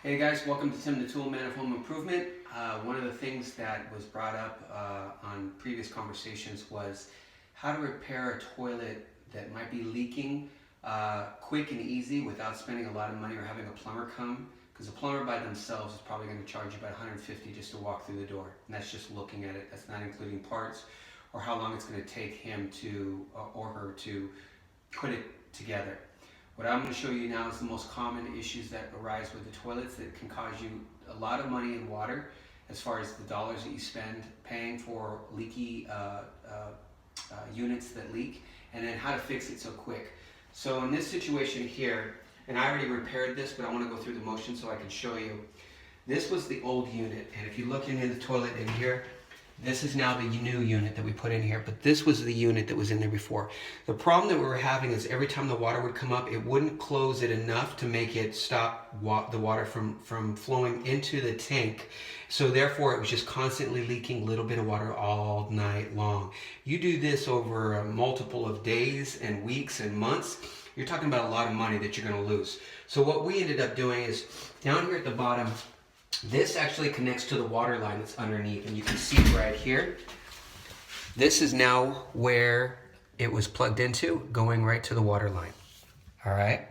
Hey guys, welcome to Tim the Tool Man of Home Improvement. One of the things that was brought up on previous conversations was how to repair a toilet that might be leaking quick and easy without spending a lot of money or having a plumber come. Because a plumber by themselves is probably going to charge you about $150 just to walk through the door. And that's just looking at it. That's not including parts or how long it's going to take him to or her to put it together. What I'm going to show you now is the most common issues that arise with the toilets that can cause you a lot of money in water as far as the dollars that you spend paying for leaky units that leak, and then how to fix it so quick. So in this situation here, and I already repaired this, but I want to go through the motion so I can show you. This was the old unit, and if you look into the toilet in here, this is now the new unit that we put in here, but this was the unit that was in there before. The problem that we were having is every time the water would come up, it wouldn't close it enough to make it stop the water from flowing into the tank. So therefore, it was just constantly leaking a little bit of water all night long. You do this over a multiple of days and weeks and months, you're talking about a lot of money that you're going to lose. So what we ended up doing is, down here at the bottom, this actually connects to the water line that's underneath, and you can see right here, this is now where it was plugged into, going right to the water line. All right.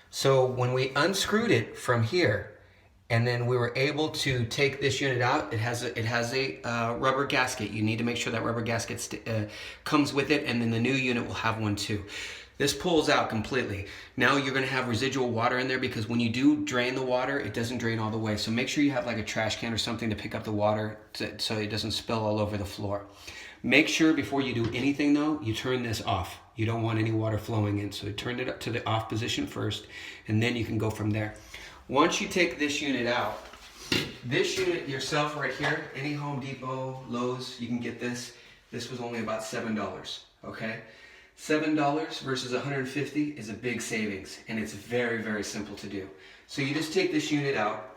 So when we unscrewed it from here, and then we were able to take this unit out, it has a rubber gasket. You need to make sure that rubber gasket comes with it, and then the new unit will have one too. This pulls out completely. Now you're going to have residual water in there because when you do drain the water, it doesn't drain all the way. So make sure you have like a trash can or something to pick up the water so it doesn't spill all over the floor. Make sure before you do anything though, you turn this off. You don't want any water flowing in. So turn it up to the off position first, and then you can go from there. Once you take this unit out, this unit yourself right here, any Home Depot, Lowe's, you can get this. This was only about $7, okay? $7 versus $150 is a big savings, and it's very, very simple to do. So you just take this unit out.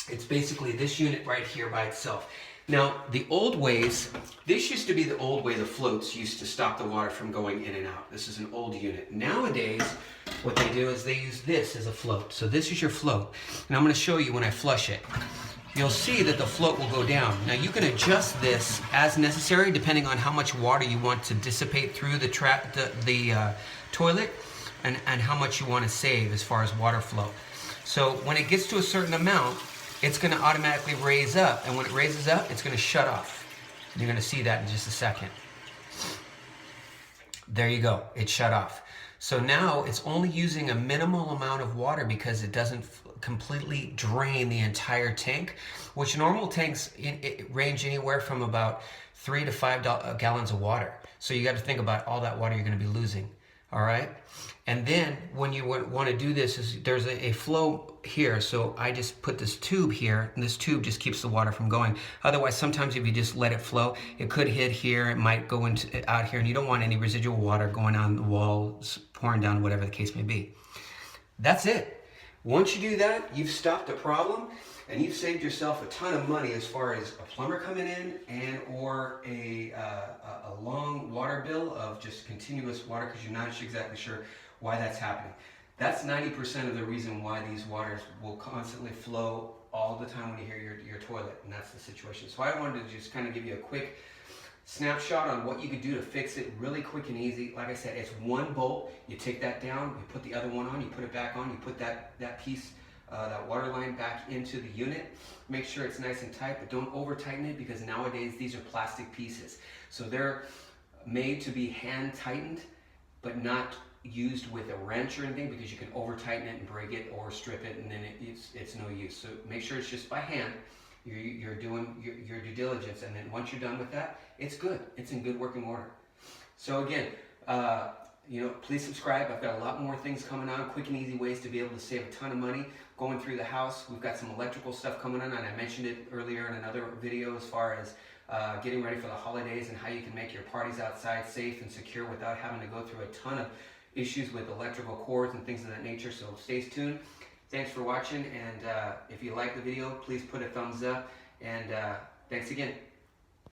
It's basically this unit right here by itself. Now, the old ways, this used to be the old way the floats used to stop the water from going in and out. This is an old unit. Nowadays, what they do is they use this as a float. So this is your float, and I'm going to show you when I flush it. You'll see that the float will go down. Now you can adjust this as necessary depending on how much water you want to dissipate through the toilet and how much you want to save as far as water flow. So when it gets to a certain amount, it's going to automatically raise up, and when it raises up, it's going to shut off. You're going to see that in just a second. There you go, it shut off. So now it's only using a minimal amount of water because it doesn't completely drain the entire tank, which normal tanks range anywhere from about 3 to 5 gallons of water. So you got to think about all that water you're going to be losing. All right. And then when you want to do this, there's a flow here. So I just put this tube here, and this tube just keeps the water from going. Otherwise, sometimes if you just let it flow, it could hit here. It might go out here, and you don't want any residual water going on the walls, pouring down, whatever the case may be. That's it. Once you do that, you've stopped the problem, and you've saved yourself a ton of money as far as a plumber coming in and or a long water bill of just continuous water because you're not exactly sure why that's happening. That's 90% of the reason why these waters will constantly flow all the time when you hear your toilet, and that's the situation. So I wanted to just kind of give you a quick snapshot on what you could do to fix it really quick and easy. Like I said, it's one bolt. You take that down, you put the other one on, you put it back on, you put that piece, that water line back into the unit. Make sure it's nice and tight, but don't over tighten it because nowadays these are plastic pieces. So they're made to be hand tightened, but not used with a wrench or anything because you can over tighten it and break it or strip it, and then it's no use. So make sure it's just by hand. You're doing your due diligence, and then once you're done with that, it's good. It's in good working order. So again, please subscribe. I've got a lot more things coming on, quick and easy ways to be able to save a ton of money going through the house. We've got some electrical stuff coming on, and I mentioned it earlier in another video as far as getting ready for the holidays and how you can make your parties outside safe and secure without having to go through a ton of issues with electrical cords and things of that nature. So stay tuned. Thanks for watching, and if you like the video, please put a thumbs up, and thanks again.